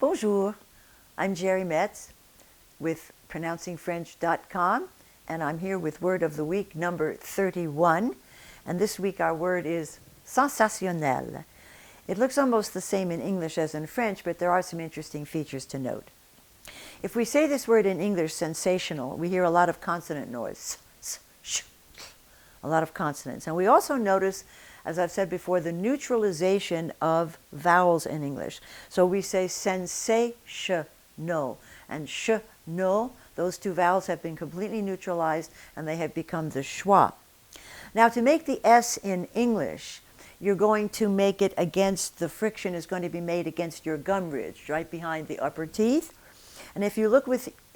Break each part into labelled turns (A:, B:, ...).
A: Bonjour, I'm Geri Metz with PronouncingFrench.com, and I'm here with Word of the Week number 31. And this week our word is sensationnel. It looks almost the same in English as in French, but there are some interesting features to note. If we say this word in English, sensational, we hear a lot of consonant noise. A lot of consonants. And we also notice, as I've said before, the neutralization of vowels in English. So we say sen-sa-shun-uhl and sh-no. Those two vowels have been completely neutralized and they have become the schwa. Now to make the S in English, you're going to make it against, the friction is going to be made against your gum ridge, right behind the upper teeth. And if you look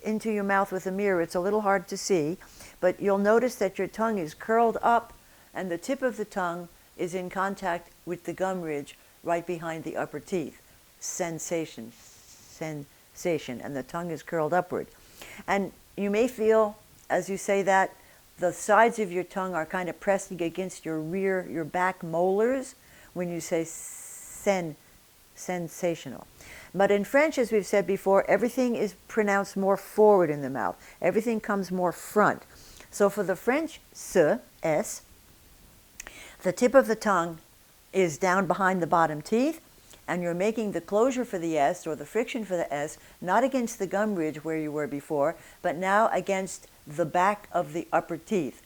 A: into your mouth with a mirror, it's a little hard to see, but you'll notice that your tongue is curled up and the tip of the tongue is in contact with the gum ridge right behind the upper teeth. Sensation, sensation, and the tongue is curled upward. And you may feel, as you say that, the sides of your tongue are kind of pressing against your back molars when you say sensational. But in French, as we've said before, everything is pronounced more forward in the mouth. Everything comes more front. So for the French S, the tip of the tongue is down behind the bottom teeth, and you're making the closure for the S, or the friction for the S, not against the gum ridge where you were before, but now against the back of the upper teeth.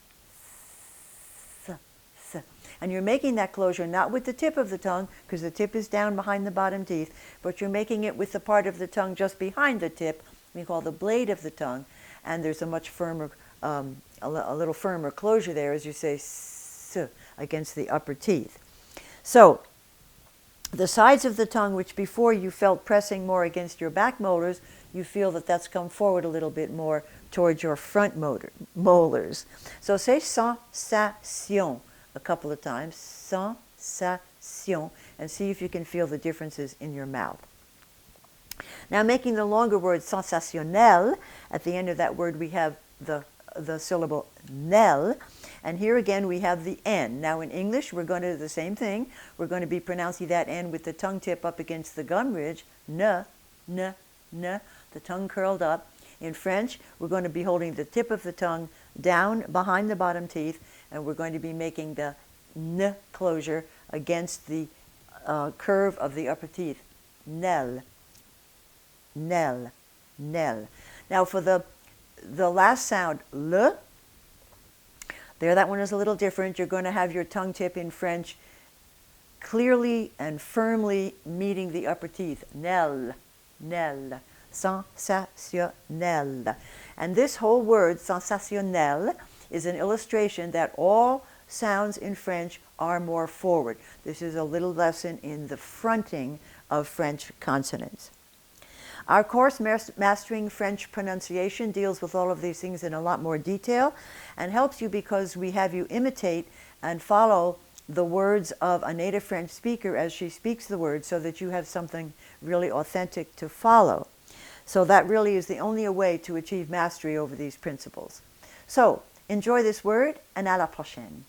A: And you're making that closure not with the tip of the tongue, because the tip is down behind the bottom teeth, but you're making it with the part of the tongue just behind the tip, we call the blade of the tongue, and there's a much firmer, a little firmer closure there as you say s against the upper teeth. So the sides of the tongue, which before you felt pressing more against your back molars, you feel that that's come forward a little bit more towards your front molars. So say sensation a couple of times, sensation, and see if you can feel the differences in your mouth. Now making the longer word sensationnel, at the end of that word we have the syllable nel, and here again we have the N. Now in English we're going to do the same thing. We're going to be pronouncing that N with the tongue tip up against the gum ridge, n, n, n, the tongue curled up. In French we're going to be holding the tip of the tongue down behind the bottom teeth, and we're going to be making the n closure against the curve of the upper teeth. Nel, nel, nel. Now for the last sound, l, there, that one is a little different. You're going to have your tongue tip in French clearly and firmly meeting the upper teeth. Nel, nel, sensationnel. And this whole word, sensationnel, is an illustration that all sounds in French are more forward. This is a little lesson in the fronting of French consonants. Our course, Mastering French Pronunciation, deals with all of these things in a lot more detail and helps you because we have you imitate and follow the words of a native French speaker as she speaks the words, so that you have something really authentic to follow. So that really is the only way to achieve mastery over these principles. So enjoy this word, and à la prochaine.